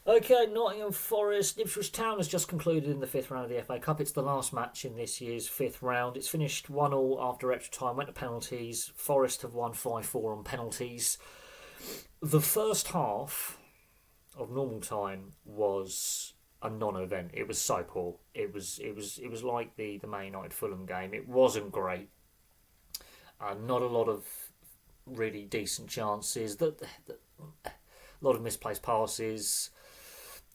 Okay, Nottingham Forest. Ipswich Town has just concluded in the fifth round of the FA Cup. It's the last match in this year's fifth round. It's finished 1-1 after extra time, went to penalties. Forest have won 5-4 on penalties. The first half of normal time was a non-event. It was so poor. It was like the Man United Fulham game. It wasn't great. Not a lot of really decent chances. A lot of misplaced passes.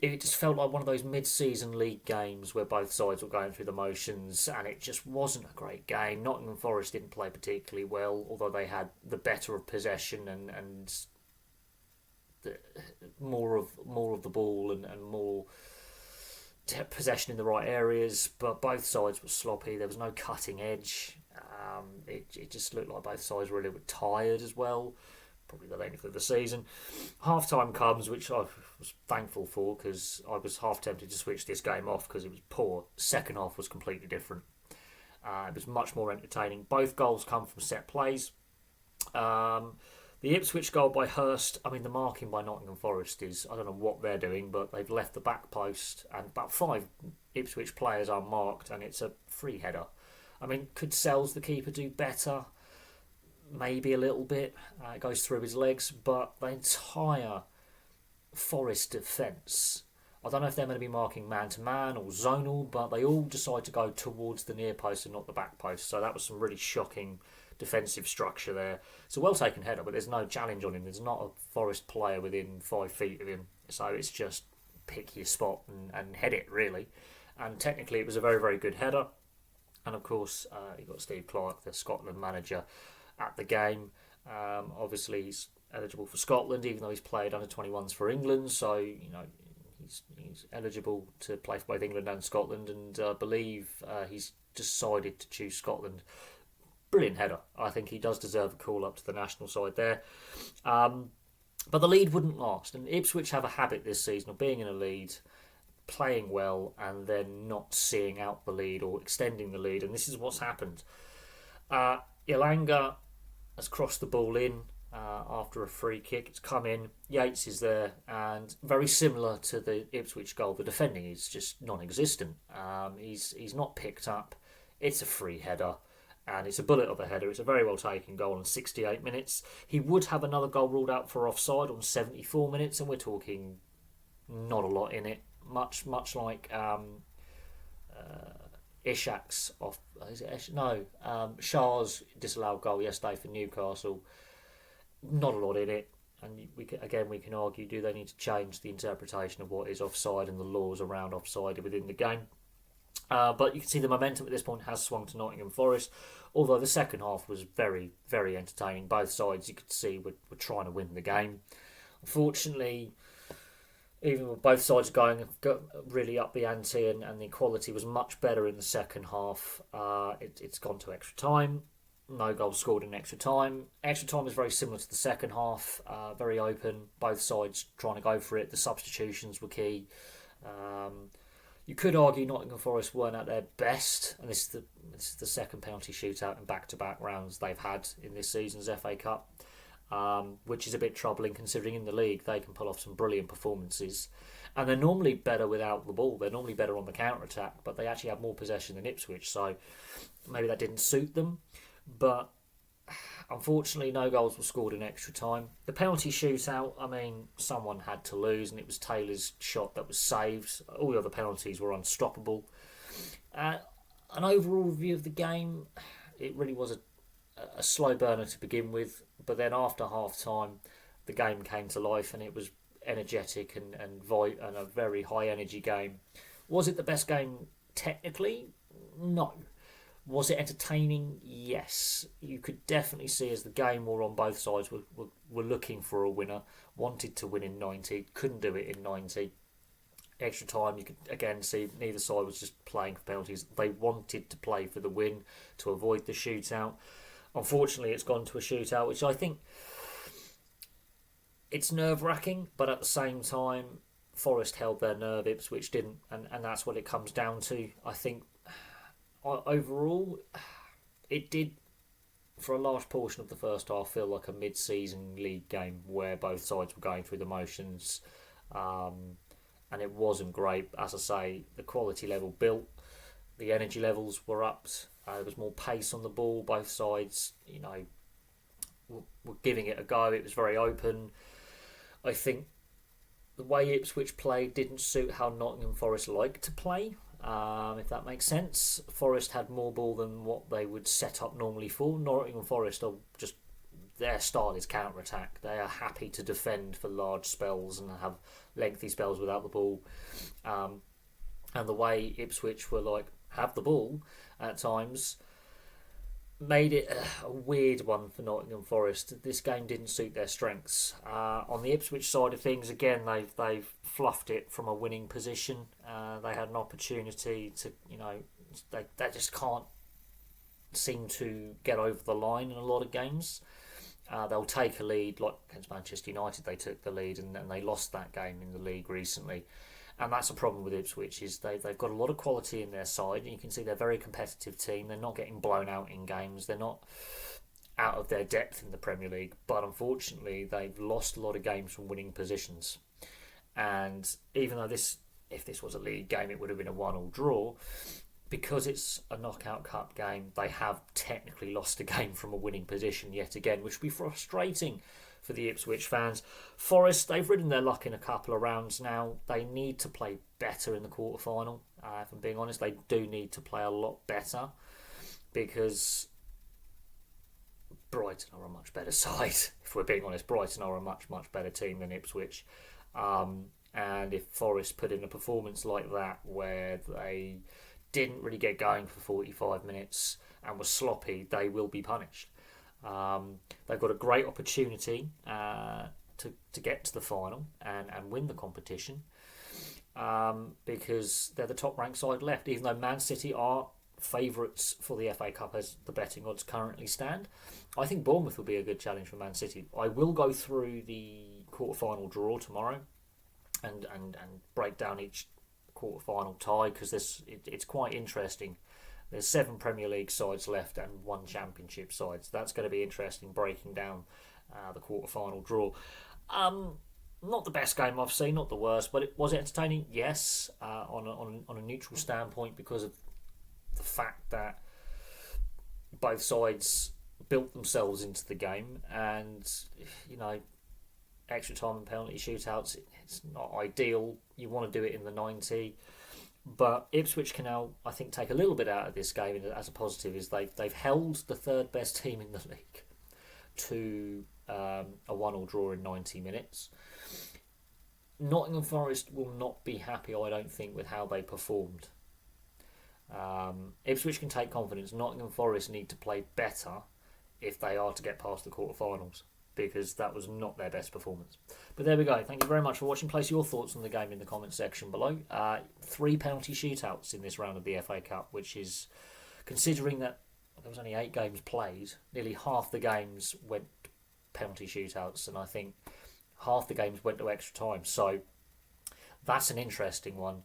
It just felt like one of those mid-season league games where both sides were going through the motions, and it just wasn't a great game. Nottingham Forest didn't play particularly well, although they had the better of possession and the, more of the ball and more possession in the right areas. But both sides were sloppy. There was no cutting edge. It just looked like both sides were a little bit tired as well. Probably the length of the season. Half time comes, which I was thankful for because I was half tempted to switch this game off because it was poor. Second half was completely different. It was much more entertaining. Both goals come from set plays. The Ipswich goal by Hirst, I mean, the marking by Nottingham Forest is, I don't know what they're doing, but they've left the back post and about five Ipswich players are marked, and it's a free header. I mean, could Sells, the keeper, do better? Maybe a little bit. It goes through his legs, but the entire Forest defence, I don't know if they're going to be marking man to man or zonal, but they all decide to go towards the near post and not the back post. So that was some really shocking defensive structure there. It's a well taken header, but there's no challenge on him. There's not a Forest player within 5 feet of him. So it's just pick your spot and head it, really. And technically, it was a very, very good header. And of course, you got Steve Clarke, the Scotland manager, at the game. Obviously, he's eligible for Scotland, even though he's played under 21s for England. So, he's eligible to play for both England and Scotland. And I believe he's decided to choose Scotland. Brilliant header. I think he does deserve a call up to the national side there. But the lead wouldn't last. And Ipswich have a habit this season of being in a lead, playing well, and then not seeing out the lead or extending the lead. And this is what's happened. Ilanga has crossed the ball in after a free kick. It's come in. Yates is there, and very similar to the Ipswich goal, the defending is just non-existent. He's not picked up. It's a free header, and it's a bullet of a header. It's a very well taken goal on 68 minutes. He would have another goal ruled out for offside on 74 minutes, and we're talking not a lot in it. Much like Ishak's off. Is it Ish? No, Shah's disallowed goal yesterday for Newcastle. Not a lot in it, and we can argue: do they need to change the interpretation of what is offside and the laws around offside within the game? But you can see the momentum at this point has swung to Nottingham Forest. Although the second half was very, very entertaining. Both sides you could see were trying to win the game. Unfortunately, even with both sides going really up the ante and the quality was much better in the second half, it's gone to extra time. No goals scored in extra time. Extra time was very similar to the second half, very open. Both sides trying to go for it. The substitutions were key. You could argue Nottingham Forest weren't at their best, and this is the second penalty shootout in back-to-back rounds they've had in this season's FA Cup. Which is a bit troubling considering in the league they can pull off some brilliant performances. And they're normally better without the ball. They're normally better on the counter-attack, but they actually have more possession than Ipswich, so maybe that didn't suit them. But unfortunately, no goals were scored in extra time. The penalty shootout, I mean, someone had to lose, and it was Taylor's shot that was saved. All the other penalties were unstoppable. An overall review of the game, it really was a slow burner to begin with, but then after half time the game came to life and it was energetic and a very high energy game. Was it the best game technically? No. Was it entertaining? Yes. You could definitely see as the game wore on, both sides were looking for a winner, wanted to win in 90, couldn't do it in 90. Extra time, you could again see neither side was just playing for penalties. They wanted to play for the win to avoid the shootout. Unfortunately, it's gone to a shootout, which I think it's nerve-wracking, but at the same time, Forest held their nerve, Ipswich didn't, and that's what it comes down to. I think overall, it did, for a large portion of the first half, feel like a mid-season league game where both sides were going through the motions. and it wasn't great. As I say, the quality level built, the energy levels were upped. There was more pace on the ball. Both sides, were giving it a go. It was very open. I think the way Ipswich played didn't suit how Nottingham Forest liked to play, if that makes sense. Forest had more ball than what they would set up normally for. Nottingham Forest are just, their style is counter-attack. They are happy to defend for large spells and have lengthy spells without the ball. And the way Ipswich were like, have the ball at times, made it a weird one for Nottingham Forest. This game didn't suit their strengths. On the Ipswich side of things, again, they've fluffed it from a winning position. They had an opportunity to, they just can't seem to get over the line in a lot of games. They'll take a lead, like against Manchester United, they took the lead and they lost that game in the league recently. And that's a problem with Ipswich, is they've got a lot of quality in their side, and you can see they're a very competitive team. They're not getting blown out in games. They're not out of their depth in the Premier League. But unfortunately, they've lost a lot of games from winning positions. And even though if this was a league game, it would have been a 1-1 draw, because it's a knockout cup game, they have technically lost a game from a winning position yet again, which would be frustrating for the Ipswich fans. Forest, they've ridden their luck in a couple of rounds now. They need to play better in the quarter-final. If I'm being honest, they do need to play a lot better, because Brighton are a much better side. If we're being honest, Brighton are a much, much better team than Ipswich. And if Forest put in a performance like that, where they didn't really get going for 45 minutes and were sloppy, they will be punished. They've got a great opportunity to get to the final and win the competition, because they're the top ranked side left, even though Man City are favourites for the FA Cup as the betting odds currently stand. I think Bournemouth will be a good challenge for Man City. I will go through the quarter-final draw tomorrow and break down each quarter-final tie, because it's quite interesting. There's 7 Premier League sides left and 1 Championship side. So that's going to be interesting, breaking down the quarter-final draw. Not the best game I've seen, not the worst, but was it entertaining? Yes, on a neutral standpoint, because of the fact that both sides built themselves into the game, and extra time and penalty shootouts, it's not ideal. You want to do it in the 90. But Ipswich can now, I think, take a little bit out of this game as a positive, is they've held the third best team in the league to a 1-1 draw in 90 minutes. Nottingham Forest will not be happy, I don't think, with how they performed. Ipswich can take confidence. Nottingham Forest need to play better if they are to get past the quarterfinals, because that was not their best performance. But there we go. Thank you very much for watching. Place your thoughts on the game in the comments section below. 3 penalty shootouts in this round of the FA Cup, which is, considering that there was only 8 games played, nearly half the games went to penalty shootouts, and I think half the games went to extra time. So that's an interesting one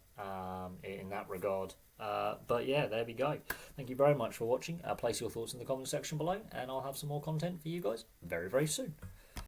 in that regard. But yeah, there we go. Thank you very much for watching. Place your thoughts in the comments section below, and I'll have some more content for you guys very, very soon.